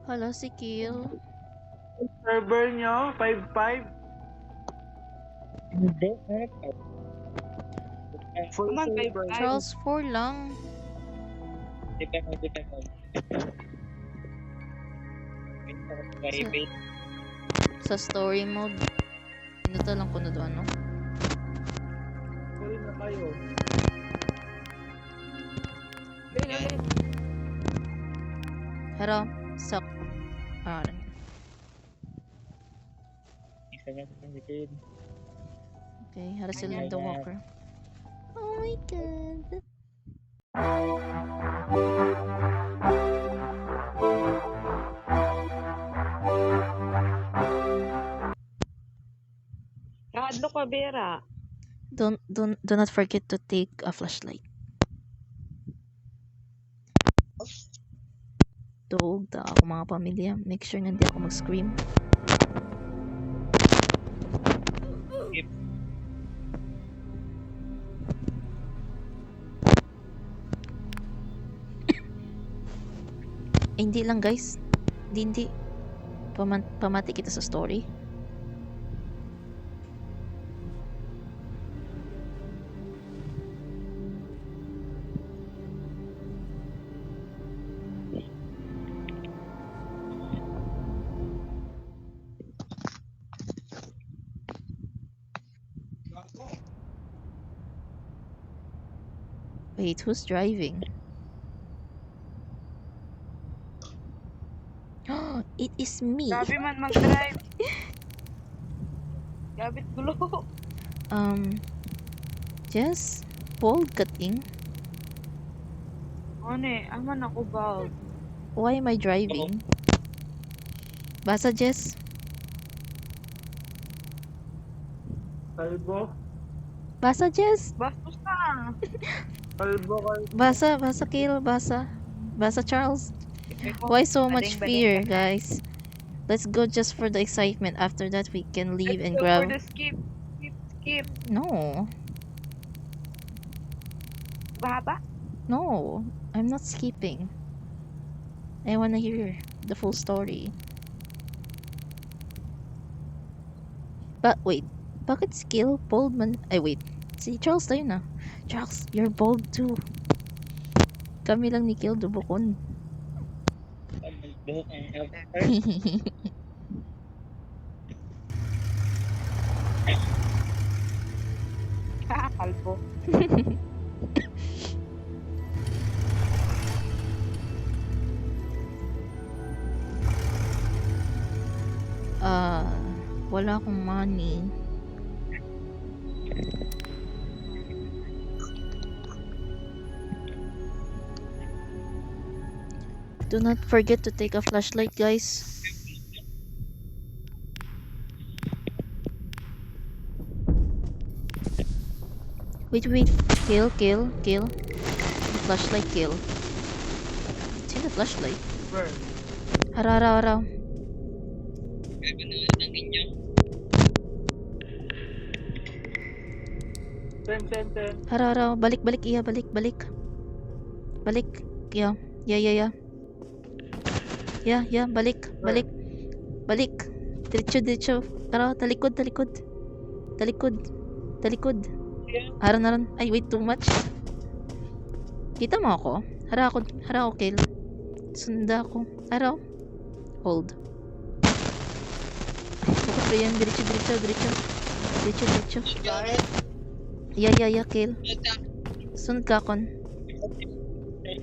Hala, si Kill. Server nyo, 5-5. Hindi, Full Come on, server. 5-5. Charles 4 lang. Hindi ka mo. Private. Sa story mode. Pinuta lang ko na doon, no? Full na kayo. Pero, suck. Ah, Isa nga sa likod. okay. Hara si Linda Walker. Oh my god. Radlo ka, Vera. Do not forget to take a flashlight. Tuog ta ako mga pamilya. Make sure nga hindi ako mag-scream. Eh, hindi lang guys. Hindi. Pamati kita sa story. Wait, who's driving? It is me. Grabe man mag-drive. Gabit gulo. Jess, bold cutting. Ano aman ako bald. Why am I driving? Basa, Jess. Kalbo. Basa, Jess. Bastos ka. Kalbo. Basa, Kill. Basa, Charles. Why so much fear, guys? Let's go just for the excitement. After that, we can leave and Let's go grab. for the skip. No, Bahaba? no, I'm not skipping. I wanna hear the full story. But wait, bakit skill bold man? Ay wait, si Charles tayo na. Charles, you're bold too. Kami lang ni Kill dubukon. Buhok ang after. Kalbo. Wala akong money. Do not forget to take a flashlight, guys. Wait. Kill. The flashlight, kill. Sino the flashlight? Where? Hara. Ten. Hara. Balik. Iya, balik. Balik. Yeah. Yeah, balik. Diretso. Tara, talikod. Haran. Ay, wait, too much. Kita mo ako? Hara ako, Kill. Sunda ako. Hara. Hold. Bukod pa yan. Diretso. Yeah, Kill. Sunod ka kon.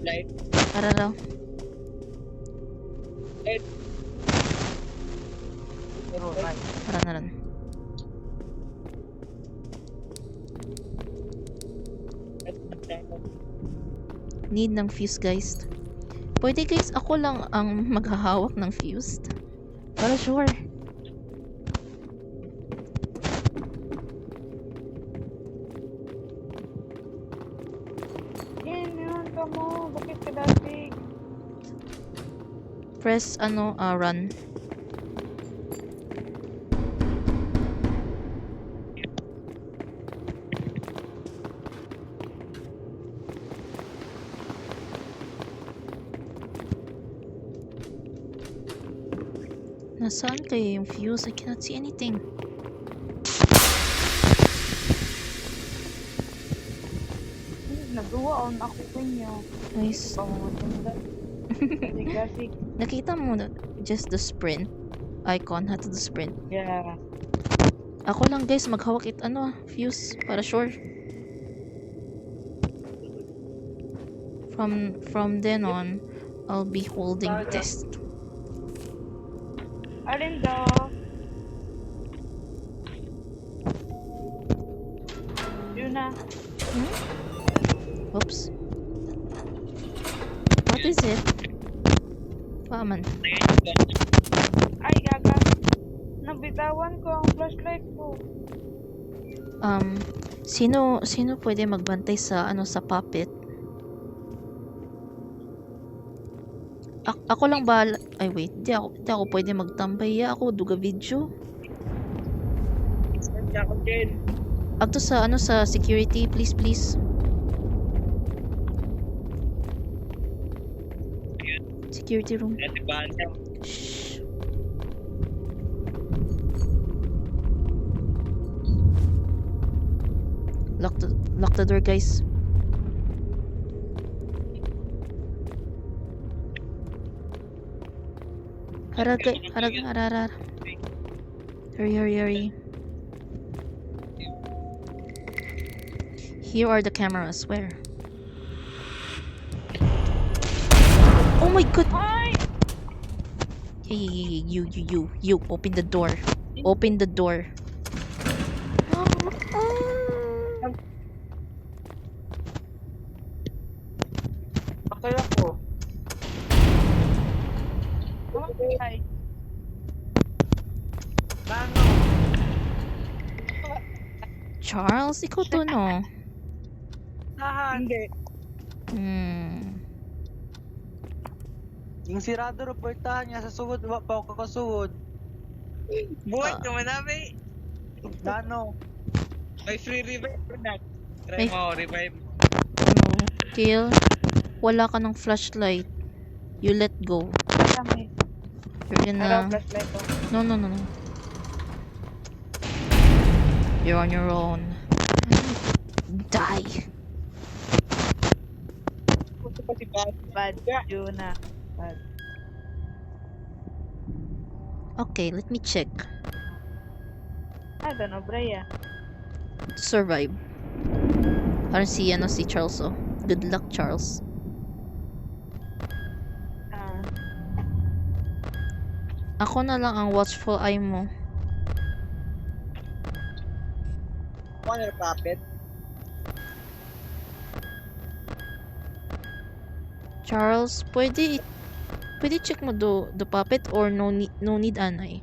Light. Hara. Haran. Need ng fuse, guys. Pwede guys, ako lang ang maghahawak ng fuse. Para sure. Yun ka mo. Bakit ka dati? Press run. Nasaan kaya yung fuse? I cannot see anything. Nagawa on ako kanya. Guys, Pamamaganda. Kasi, nakita mo na just the sprint icon, hat to the sprint. yeah. Ako lang guys, maghawak fuse para sure. From then on, I'll be holding this. Alin daw? Yun na. Oops. What is it? Paman. Ay, gaga. Nabitawan ko ang flashlight ko. Sino pwede magbantay sa sa puppet? Ako lang ba? Ay wait, di ako pwede magtambay. Ako duga video. Saan ka ako, Jen? Agto sa sa security, please. Security room. Natibahan siya. Shh. Lock the door, guys. Harag. Hurry. Here are the cameras. Where? Oh my god! Ay! Hey, you, open the door. Open the door. Patay ako. Ay. Nano? Charles, ikaw to, no? Nahan. Hindi. Yung sirado reportahan niya sa suwod, wa pa ako kakasuwod. Buhay ka manami. Nano? May free revive na. May- Try mo, revive. Kill, wala ka ng flashlight. You let go. Kami. You're Araw, gonna... flashlight ko. No. You're on your own. Die. Gusto pa si Bad. Bad. Yun na. Bad. Okay, let me check. I don't know, Brea. Survive. Parang si Charles, oh. Good luck, Charles. Ah. Ako na lang ang watchful eye mo. Corner puppet. Charles, pwede check mo the puppet or no need anay.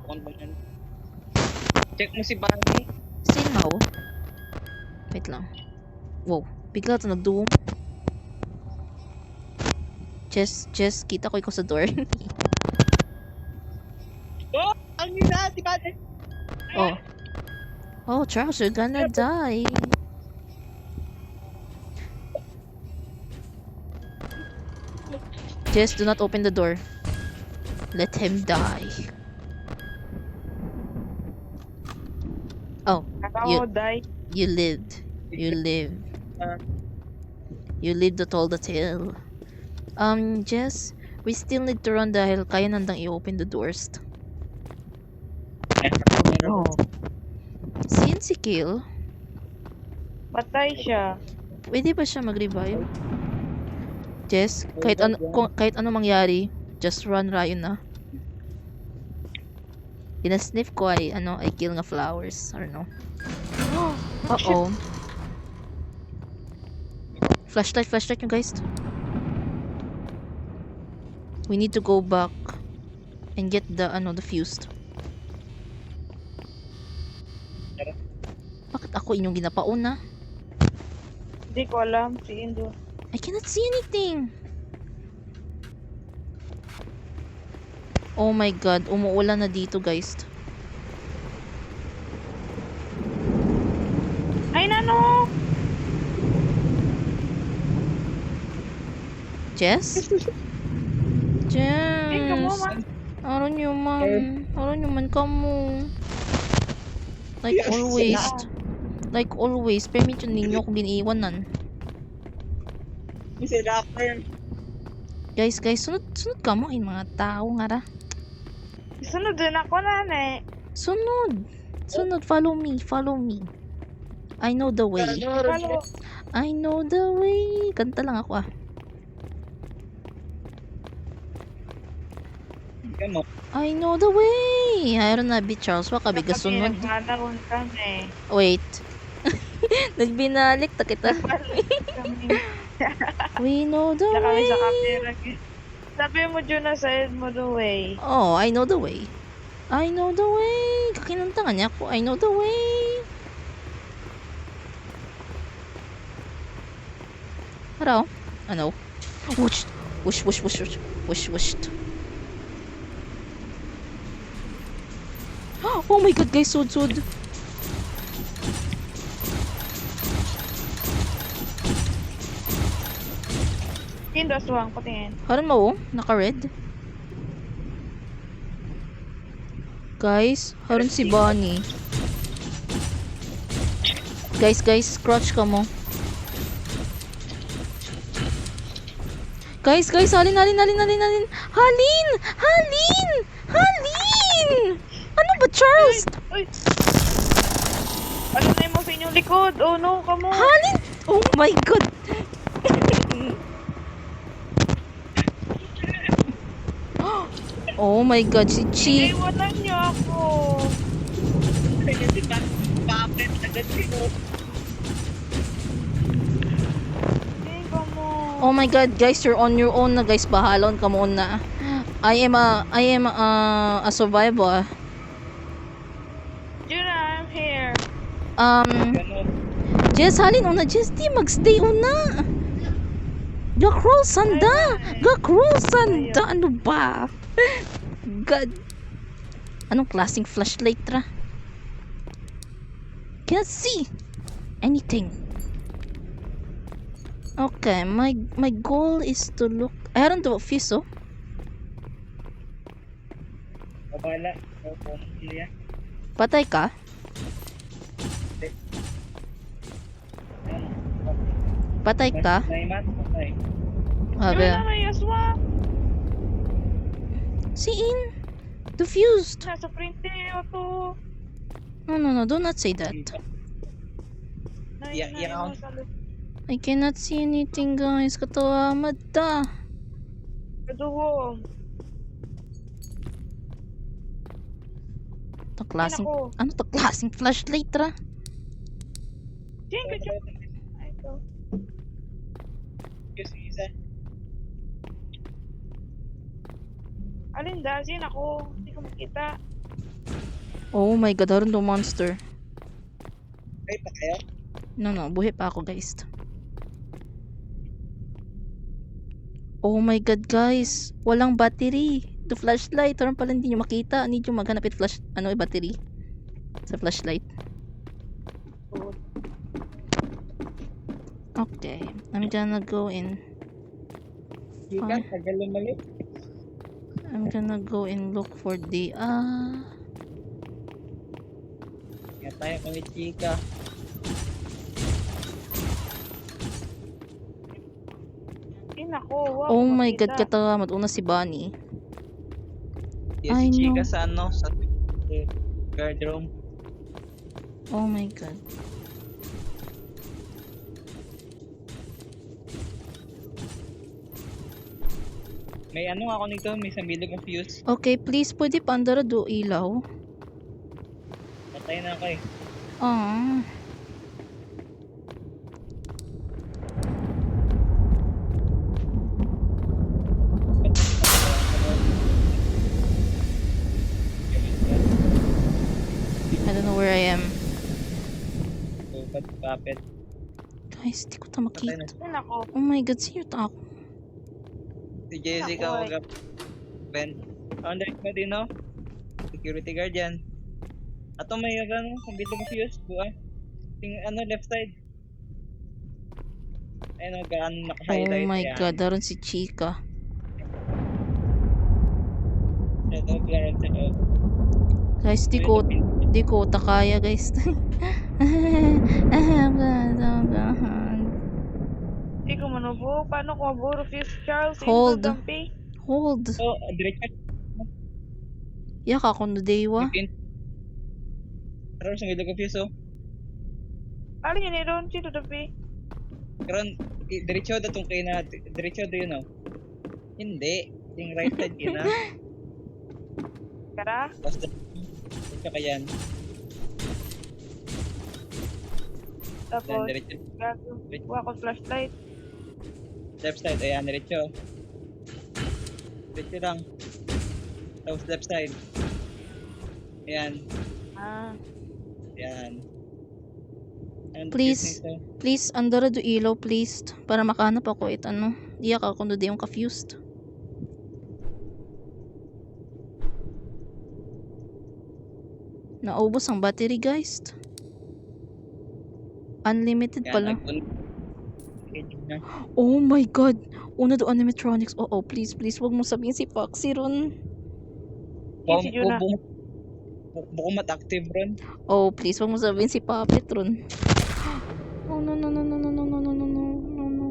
Kung ba yan? Check mo si Bunny. Same how? Wait lang. Wow, bigla ito nagduwong. Jess, kita ko ikaw sa door. Oh! Ang nila! Si Bunny! Oh, Charles, you're gonna die. Jess, do not open the door. Let him die. Oh, Ako, die. you lived. You lived. You lived to tell the tale. Jess, we still need to run dahil kaya nandang i-open the doors. Oh. Since si Kill, Patay siya. pwede ba siya mag-revive? Jess, kahit ano mangyari, just run Ryan na. Ina-sniff ko ay kill nga flowers. Or no. Uh-oh. Flashlight yung guys. We need to go back and get the fuse. Bakit ako inyong ginapauna? Hindi ko alam. Si Indo. I cannot see anything. Oh my god, umuulan na dito, guys. Ay, nano! Jess? Jess. guys. Aron nyo man kamo. Like always. Like always. Permission ninyo kung giniiwanan. Si rapper. Guys, sunod ka mo ay mga tao nga ra. Sunod din ako na eh. Sunod, follow me. I know the way. Follow. I know the way. Kanta lang ako ah. Kamo. I know the way. Ayron na bit Charles, wa kabi gasunod. Nagmanaron kami. Wait. Nagbinalik ta kita. Kami. We know the Na kami way. sa camera. Sabi mo dyan na side mo the way. Oh, I know the way. I know the way. Kakinanta nga niya ako. I know the way. Hello? Ano? Whoosh. Whoosh. Oh my god, guys. Sud. Indo, suwang, patingin. Haran mo, naka-red. Guys, haran si Bonnie. Guys, crouch ka mo. Guys, halin! Halin! Ano ba, Charles? Uy! Ano na mo sa inyong likod? Oh no, kamo. Halin! Oh my god! Oh my god, si Chi. Iwanan niyo ako. Si Papet agad sino. Hindi kamo. Oh my god, guys, you're on your own na, guys. Bahalon ka muna. I am a survivor. Juna, I'm here. Ganon. Jess, halin una. Jess, di magstay una. Gakroll sanda. Ano ba? God. Anong klaseng flashlight ra? Can't see anything. Okay, my goal is to look. I don't know fuse, oh. Babala. Opo. Iya. Patay ka? Patay ka? Naiman. Patay. Sabi. Juna, may aswang. Siin. Diffused. Nasa printe to. No, do not say that. Yeah, yeah. I cannot see anything, guys. Katawa mata. Kaduho. To klaseng, Ay, naku. ano to klaseng flashlight ra? Jing, kacang. Ay, ito. Kasi isa. Alin dasin ako. Hindi ko makita. Oh my god, haron do monster. Ay, pa kayo? No, buhay pa ako, guys. Oh my god, guys. Walang battery. To flashlight. Haron pala hindi nyo makita. Need nyo maghanap it flash, battery. Sa flashlight. Okay. I'm gonna go in. Ika, tagal lumalik. I'm gonna go and look for the, Kaya tayo kami chika. Nako, wow. oh my god, makita. katawa. Una si Bonnie. Yes, I si chika know. sa ano, sa guard room. Oh my god. May ano ako nito, may sambilog ng fuse. Okay, please, pwede pa andara do ilaw? Patay na ako eh. Ah. I don't know where I am. Tupad, papet. Guys, di ko ta Patay na. makita. Ay, nako. Oh my god, sino ta ako? Si Jessica, Naku, wag Ben. Under mo din, no? Security guard yan. Ato may ano, sambilog ng fuse. Buha. Ting ano, left side. Ayun, gaan Oh naka-highlight. my yan. god, daron si Chica. loob lang sa loob. Guys, di ko takaya guys. Hindi ko manubo. Paano ko maburo? Fuse Charles. Hold. Dampi. Hold. So, diretso. Yak ako no dewa. Karon sa middle confuse oh. Alin yun ni Ron? Sino dampi? Karon diretso datong kay na diretso do yun oh. Hindi, yung right side yun ah. Kara? Basta diretso ka yan. Yan, Tapos, diretso. gago. Kuha ko flashlight. Left side, ayan, diretso. Diretso lang. Tapos left side. Ayan, Ah. ayan. And Please. business, oh. Please, andara do ilaw, please. Para makahanap ako it ano. Diyak ako no yung confused. Naubos ang battery, guys. Unlimited Ayan, pala. na. Oh my god. Una do animatronics. Oo, please, please. Wag mo sabihin si Foxy ron. Si Juna. Bukumat active ron. Oh, please. Wag mo sabihin si Puppet ron. Oh, no, no, no, no, no, no, no, no, no, no, no, no.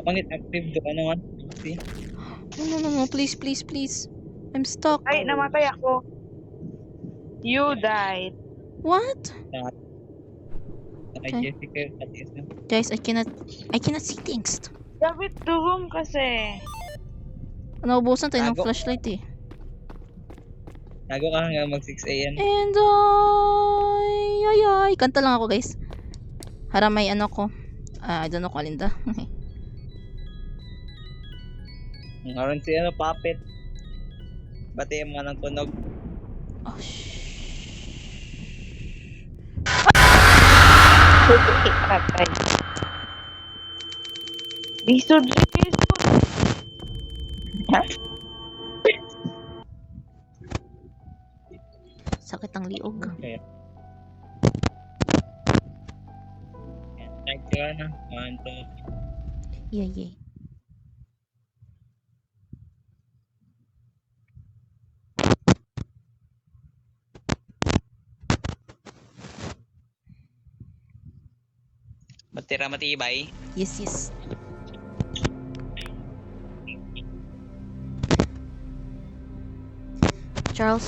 Pangit active do ano man. See? No, no, no, no. Please, please, please. I'm stuck. Ay, namatay ako. You died. What? Kay Okay. Jessica at isa. Guys, I cannot see things. Dapat to room kasi. Naubusan tayo ng Tago. flashlight eh. Nago ka hanggang mag 6 AM. And ay, kanta lang ako guys. Haramay ano ko. I don't know kung alinda. Ngayon si ano, Puppet. Bati mo ng tunog. Oh, shh. Patay. Lisod. Sakit ang liog. Okay. Yan, tag ka na. 1, 2. Yeah, yeah. Matira matibay. Yes, yes. Charles,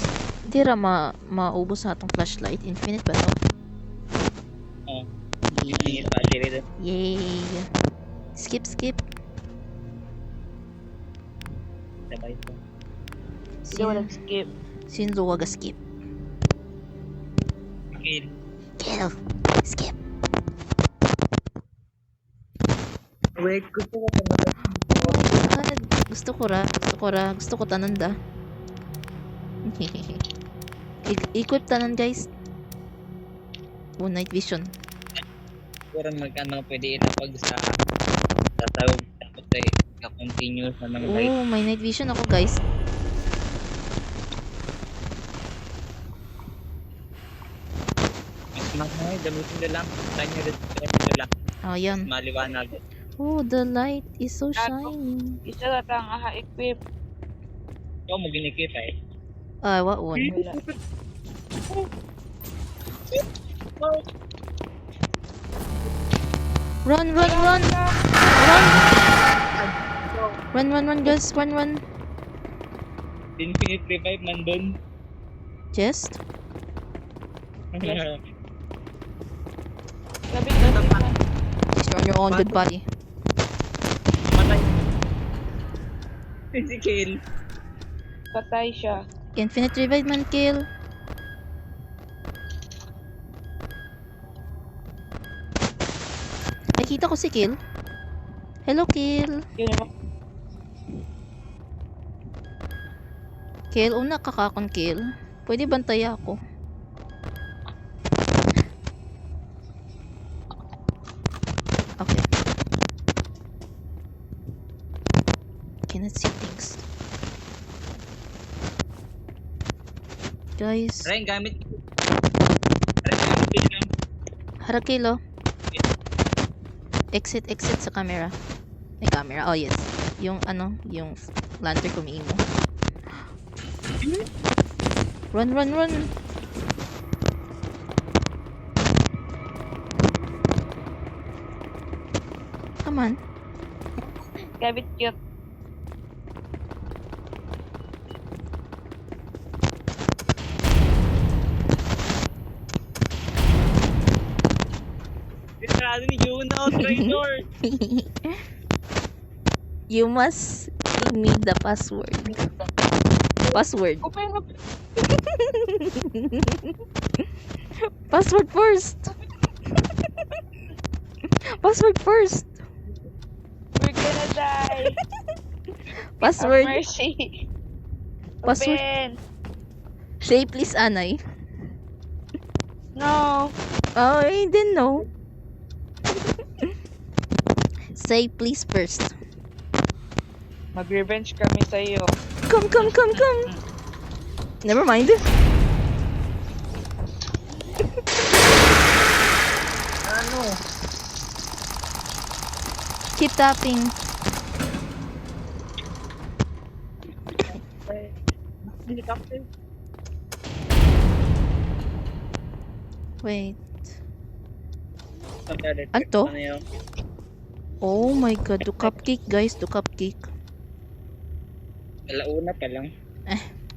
di ra maubos sa atong flashlight. Infinite ba to? Oh, Yeah. init battery doon. Yay. Skip, skip. Sabay ito. Hindi ko nag-skip. Sino wag skip? Kill. Kill. Skip. Wait, gusto ko pa naman. Ah, gusto ko tanan da. Equip tanan guys. Oh, night vision. Siguro mag-ano pwede ilapag sa tawag tapos ay ka-continue sa ng light. Oh, may night vision ako guys. Mas mahal, gamitin na lang. Tanya rin na lang. Oh, yan. Maliwanag. Oh, the light is so shiny. Isa na tang aha-equip. Ikaw mo ginikip eh. Ah, what one? Wala. Run, run, run! Run, guys, run. Infinite revive man doon. Chest? Gabi na. Destroy your own good body. Matay. Si Kill. Patay siya. Infinite revive man kill. Nakita ko si Kill. Hello, Kill. Yun naman. Kill, una kakakon Kill. Pwede bantay ako. Okay. Cannot see things. Guys, Ren, gamit. Ren, gamit lang. hara Kill, oh. Exit sa camera. May camera. Oh, yes. Yung ano, yung lantern kumiimo. Run, run, run. Come on. Gabit cute. Sarado ni Juno, traitor! You must give me the password. Password. Open up. Password first. Password first. We're gonna die. Password. Have mercy. Password. Open. Say please, Anay. No. Oh, I didn't know. Say please first. Mag-revenge kami sa'yo. Come, come, come, come. Never mind. Ano? Keep tapping. Helicopter. Wait. Okay, Anto? ano yun? Oh my god, do cupcake guys, do cupcake. Alauna pa lang.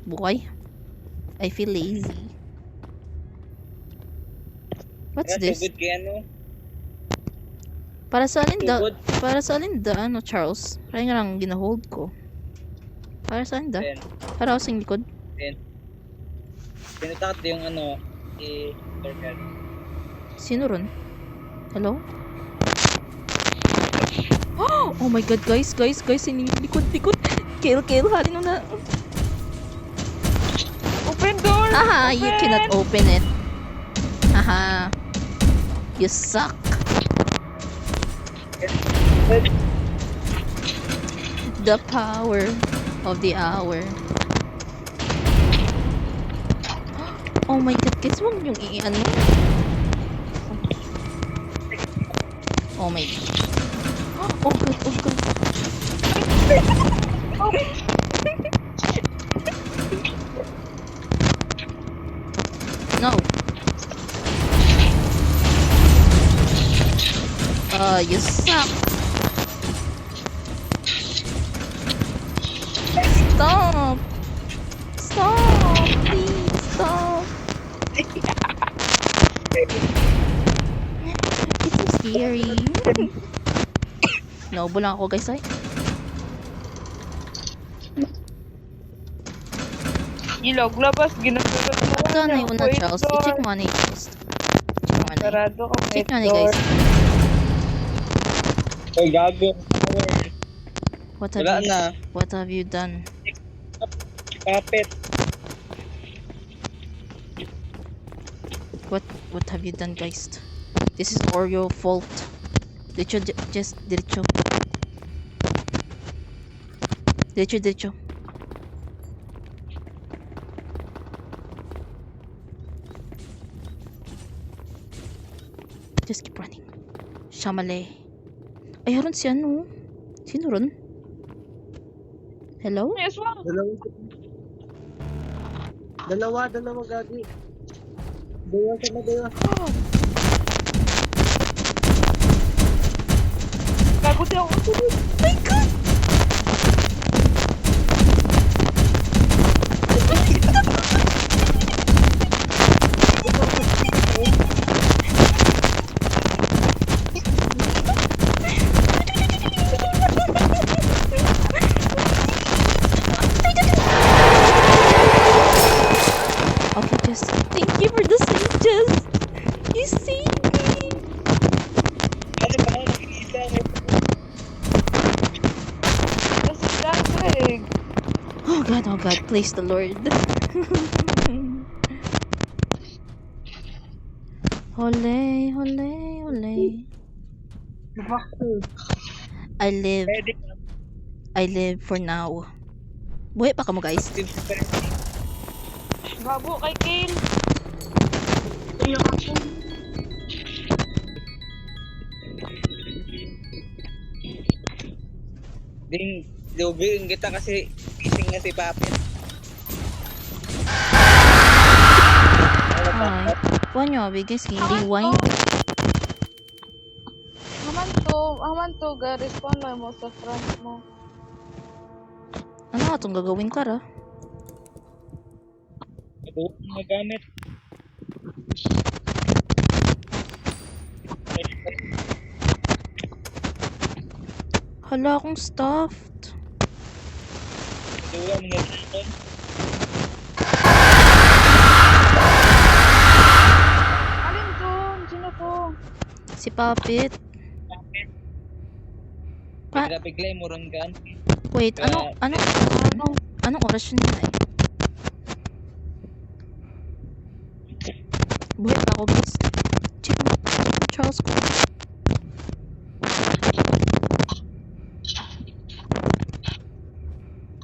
Buhay. I feel lazy. What's Kaya this? tugod kay ano? Para sa alin da? Tugod. Para sa alin da, ano, Charles? Kaya nga lang gina-hold ko. Para sa alin da? Then, Para ako sa likod. pinutakot yung ano, Torgal. Sino ron? Hello? Oh my god, guys, sining likod. Kill, halin mo na. Open door. Haha, Open. you cannot open it. Haha. You suck. The power of the hour. Oh my god, guys, wag yung i-ano. Oh my god. Oh god. No. You suck. Stop. Please stop. It's so scary. Naubo lang ako guys ay. Ilog, labas. Ginagawa mo. Ito na yung una, Charles. I-check mo na yung first. Check mo na. Sarado ka. Check mo na guys. Oy, gago. What Wala have you, na. what have you done? Kapit. What have you done guys? This is all your fault. Just diretso. Diretso. Just keep running. Shamale. Ay, haron si ano? Sino ron? Hello? Yes, wow. Dalawa, gagi. Dalawa. Gago di ako. My god! Okay, Jess. Thank you for the save, Jess. You saved me. Ano ba? Nakikita ko. Kasi lasig. Oh god, praise the Lord. Hole. Pwede. I live for now. Buhay pa ka mo guys. Gabo kay Kale. Ding, lubing kita kasi gising na si Papit. Ay. Kuha nyo, abi guys. Kaya rewind. Haman to, ga-respawn lang mo sa front mo. Ano nga itong gagawin ka ra? Ito magamit. Hala, akong stuffed. Ito ang mga dragon. Alin to? Sino to? Si Puppet. Bakit? Pa- Bigla-bigla mo ron gan. Wait, anong oras yun na eh? Buhay pa ako guys. Check mo. Charles ko.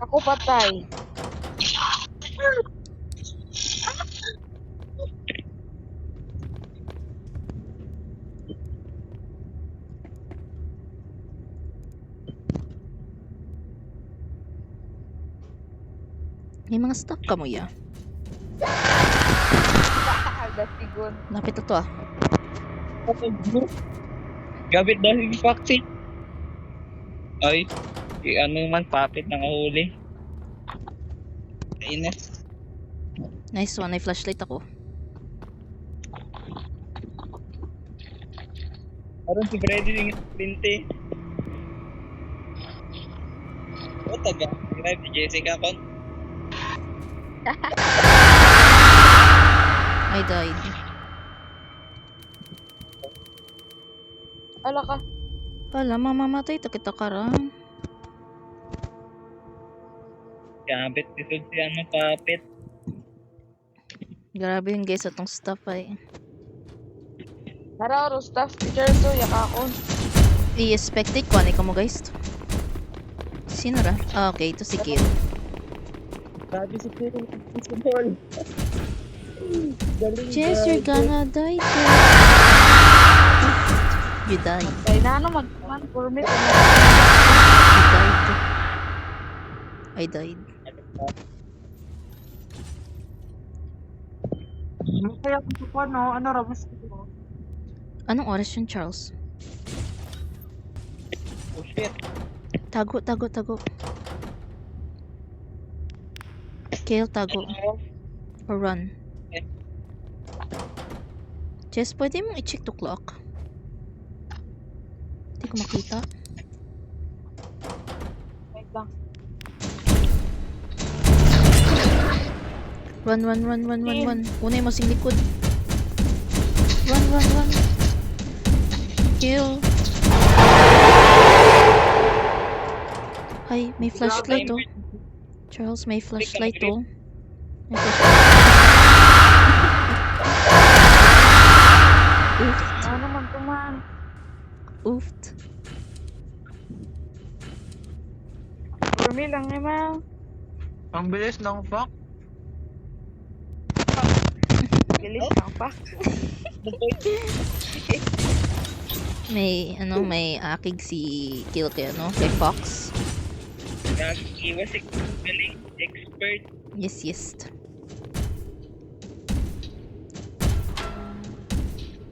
Ako patay. May mga stuff ka mo ya. Gasigon. Lapit na to ah. Gabit dahil yung vaccine. Ay, ano man papit na kahuli. Kainis. Nice one. May flashlight ako. Parang si Freddy yung sprinte. O taga, grabe si Jessica kon. I died. Ala ka. Hala, mamamatay. Takita ka rin. Gabit isod si ano papit. Grabe yun guys atong stuff ay. Tara, staff teacher to, yaka ako. I-expected ko. Ano ka mo guys? Sino ra? Ah, okay. Ito si Kill. Grabe si Kill. Si Paul. Galing Jess, you're gonna die. You died. Kaya na ano, mag-man, permit. You died. I died. Ano kaya kung po, no? Ano, Ramos ko? Anong oras yun, Charles? Oh shit. Tago. Kill, tago. Or run. Okay. Jess, pwede mong i-check the clock? Hindi ko makita. Wait lang. Run. Unay mo sing likod. Run. Kill. Ay, may flashlight oh. Charles, may flashlight oh. May flashlight. Ano naman to man? Oofed. Permit lang eh, ma. Ang bilis ng fuck. Bilis lang pa. May akig si Kill kay kay Fox. Nag-iwas si galing expert. Yes.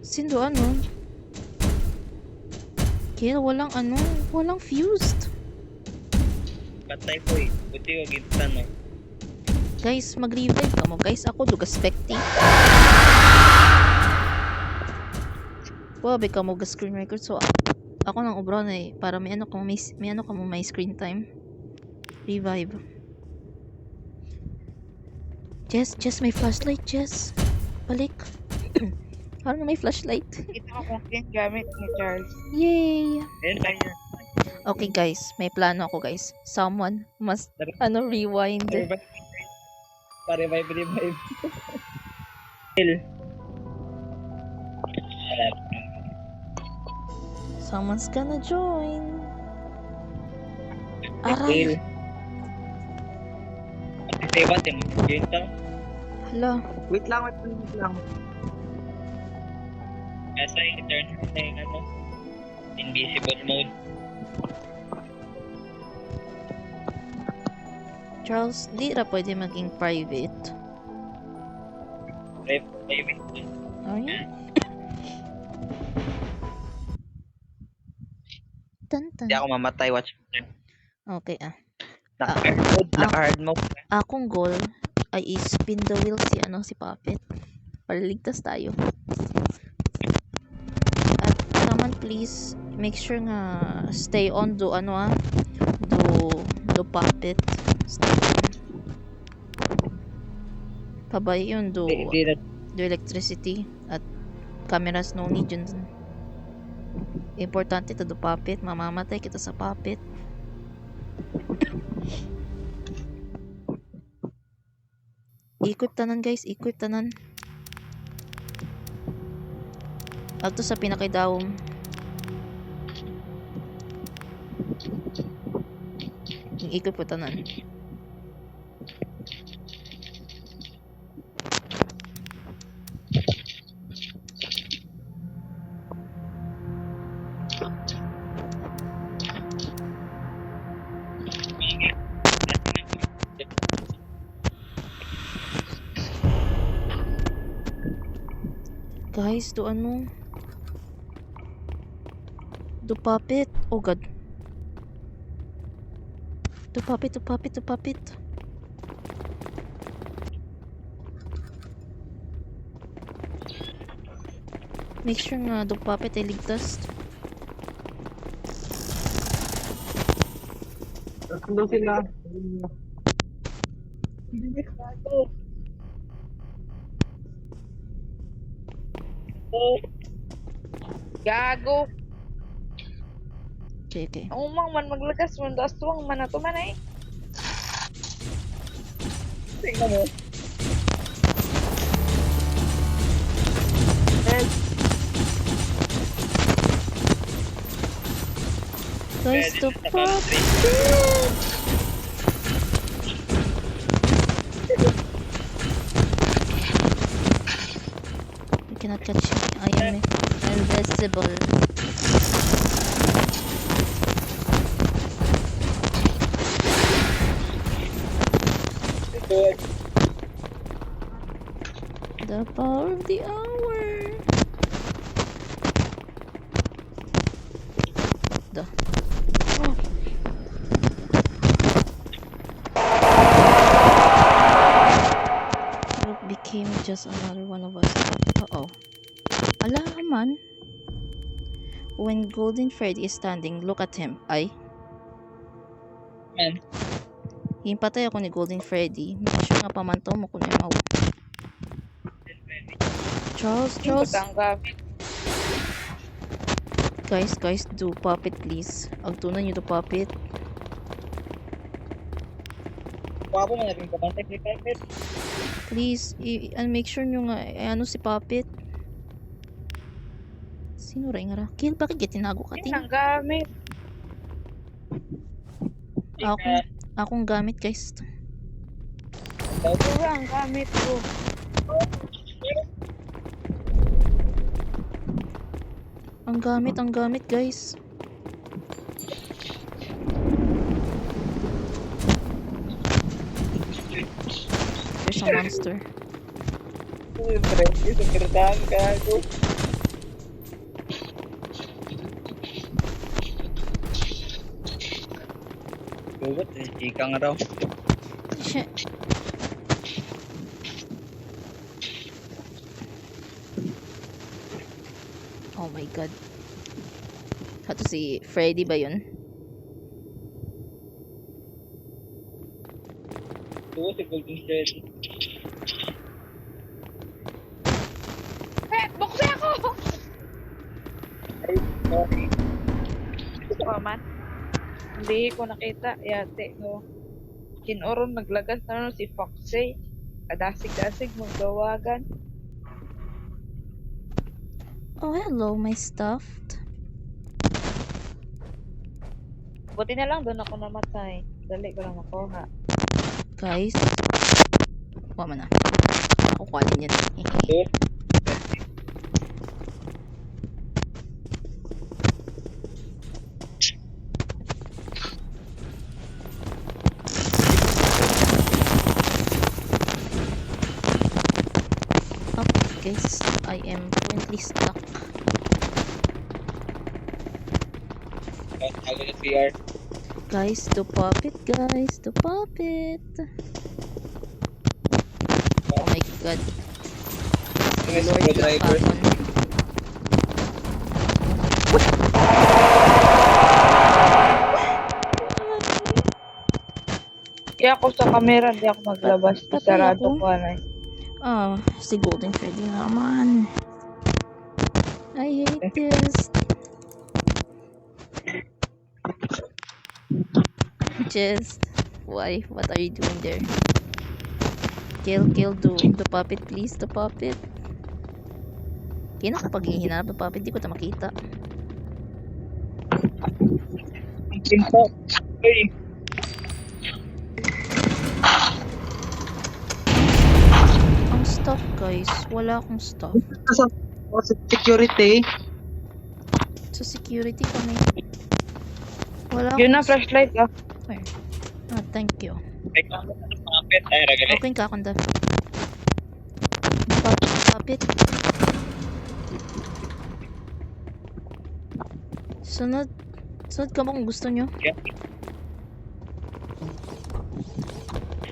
Sindo Kill, walang fused. Patay ko eh. Buti wag ito no. Guys, mag-revive ka mo. Guys, ako duga specti. Wabe ka mo ga screen record. So, ako nang ubra na eh. Para may may screen time. Revive. Jess, may flashlight, Jess. Balik. Parang may flashlight. Kita ko kung yung gamit ni Charles. Yay! Ayun tayo. Okay guys, may plano ako guys. Someone must, rewind. Revive. Kill. Someone's gonna join. Kill. Aray! Diba, yun to. Hala. Wait lang. Kasa i-turn na yung ano. Invisible mode. Charles, di ra pwede maging private. Private. Oh, yeah. Tan Hindi ako tan. mamatay. Watch. Okay, Naka-hard mode. ah. Naka-hard mode. Akong goal ay i-spin the wheel si Puppet. Para ligtas tayo. At naman please, make sure nga stay on do Puppet. Stay on. Pabay yun do Di na. electricity at cameras no need yun. Importante to do Puppet. Mamamatay kita sa Puppet. Equip tanan guys, equip tanan. Agto sa pinakidawom. Equip ko tanan. Guys, do Puppet. Oh god. Do Puppet. Make sure nga do Puppet ay ligtas. Tatlo sila. Gago. Okay. Umang man maglagas man do aswang man ato man eh. Tingnan mo. Guys, do Puppet. You cannot catch me. I am invisible. Good. The power of the hour. The. Oh. What became just another one of us. Uh-oh. Alaman. When Golden Freddy is standing, look at him. Ay. Man. Himpatay ako ni Golden Freddy. Make sure nga pamantaw mo kung ayaw. Charles. Ang gamit. Guys, do Puppet please. Agtunan nyo do Puppet. Wapo man natin kapantay kay Puppet. Please, make sure nyo nga, si Puppet. Sino rin nga ra? Kill, bakit tinago ka ting? Ang gamit. Akong gamit guys. Pura ang gamit ko. Ang gamit guys. There's a monster. Sekretahan ka ako. Gugot, ika nga raw. Shit. Oh my god. Hato si Freddy ba yun? Oo, si Golden Freddy. Buksi ako! Ay, sorry. Man. Hindi ko nakita. Yate ko. Kinoron naglagas na si Foxy. Kadasig-dasig magdawagan. Oh, hello, my stuffed. Buti na lang doon ako namatay. Dali ko lang makuha. Guys. Wala na. Ako kuhalin yan. Oo. guys. I am currently stuck. Tago na CR. Guys, to pop it, guys. To pop it. Oh my god. May Lord screwdriver. Lakapon. Di ako sa camera, di ako maglabas. Patay Isarado ako. ko na. Ah, si Golden Freddy naman. I hate this. Just, why? What are you doing there? Kill, the puppet, please, the puppet. Kaya na kapag hihinap ng puppet, di ko ta makita. Ang pinto. Uy. Ang stuff, guys. Wala akong stuff. Sa security. Sa security kami. Wala Yun na, akong flashlight ah. Where? Ah, thank you. Ay, kamo na ng puppet. Ay, ragali. Okay ka, kunda. Puppet. Sunod. Sunod ka mo kung gusto nyo.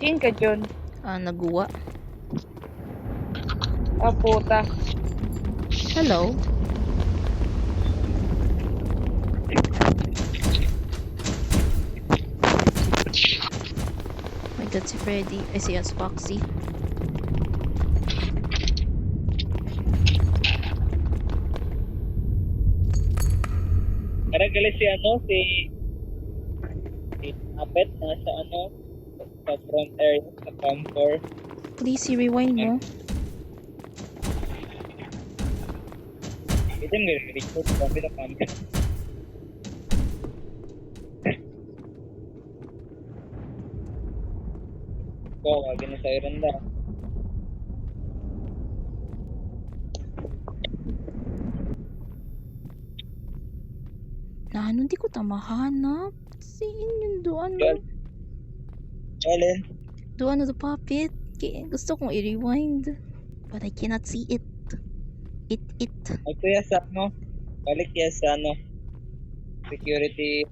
King ka, John. Ah, naguwa. Ah, puta. Hello. My god, si Freddy. Ay, si Foxy. Ragali si puppet nasa sa front area, sa camper. Please, i-rewind mo. Ito may record kami na camper. Kagin na sa Iranda. Ano, di ko tamahanap. Siin yung doon. Yan. Alin? Doon the puppet. Gusto kong i-rewind. But I cannot see it. It. Ito ya sa balik ya sa security.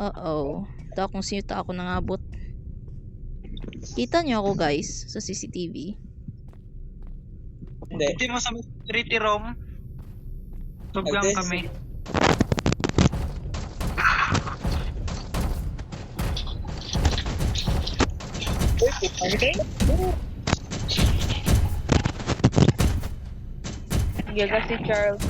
Uh-oh. Ito kung sino ta ako nangabot. Kita niyo ako, guys, sa CCTV. Hindi. Hindi mo sa security room. Tugang Ay, kami. Uy, okay? Gaga si Charles.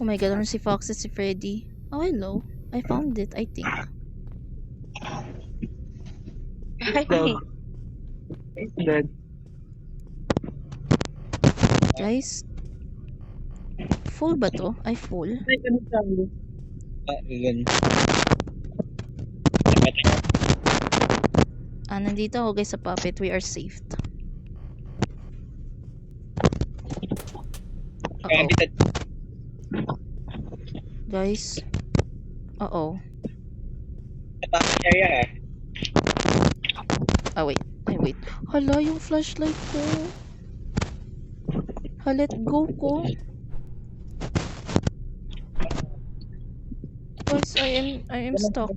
Oh my god, ano si Fox at si Freddy? Oh, hello. I found it, I think. It's dead. Guys, full ba to? Ay, full. Ay, ano sabi? Yun. Ah, nandito ako, guys, sa puppet. We are saved. Kaya Uh-oh. dito. Guys. Uh-oh. Sa back area ha. Ah, wait. Ay, wait. Hala, yung flashlight ko. Ha, let go ko. Guys, I am stuck.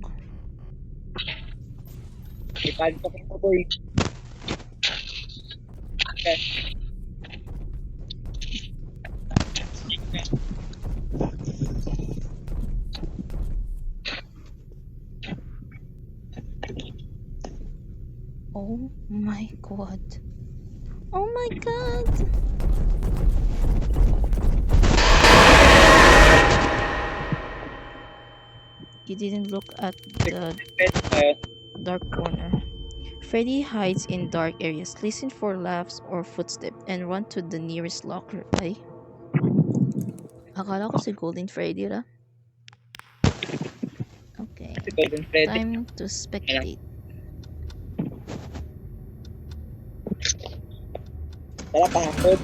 Ipalito ko boy. Okay. Oh my god. Oh my god. You didn't look at the dark corner. Freddy hides in dark areas. Listen for laughs or footsteps and run to the nearest locker. Ay. Akala ko si Golden Freddy ra. Okay. Si Golden Freddy. Time to spectate. Tara pahapon.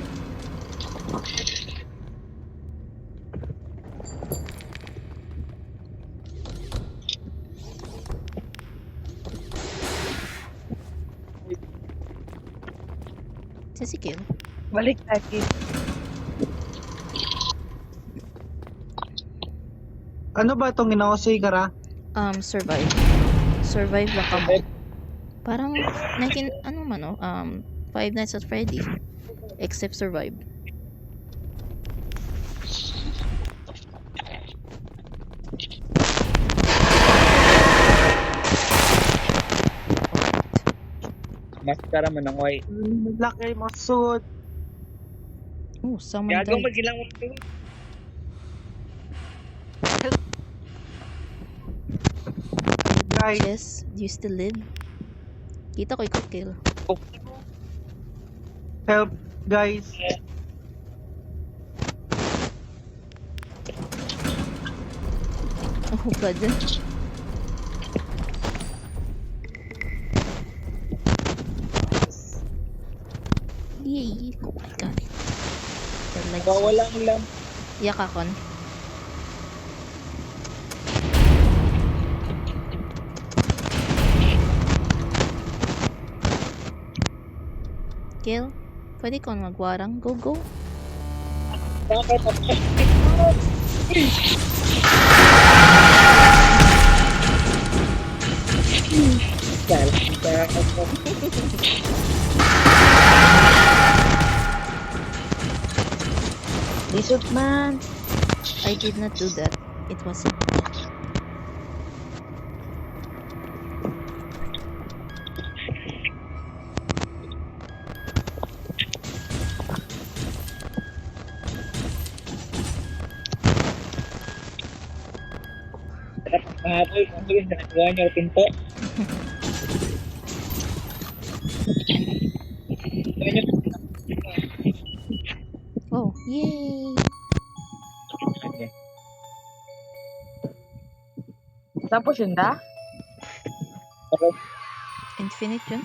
Si Kill. Balik lagi. Ano ba itong ginawa sa Ikara? Survive. Survive lang ka mo. Parang 19, ano man oh, Five Nights at Freddy. Except survive. Maskara mo ng white. Laki masud. Oh, someone Gagawin died. magilang mo ito. Guys, Chess, do you still live? Kita ko ikaw kill. help. Guys. Oh, ka dyan. Yay! Oh my god. The lights. Wala ang lamp. Yak akon. Kill? Pwede ko magwarang. Go, go. Bakit ako? Lisod man. I did not do that. It was him. Mahapoy, mabilis na nagawa niyo ang pinto. Oh, yay! Tapos yun da? Okay. Infinite yun.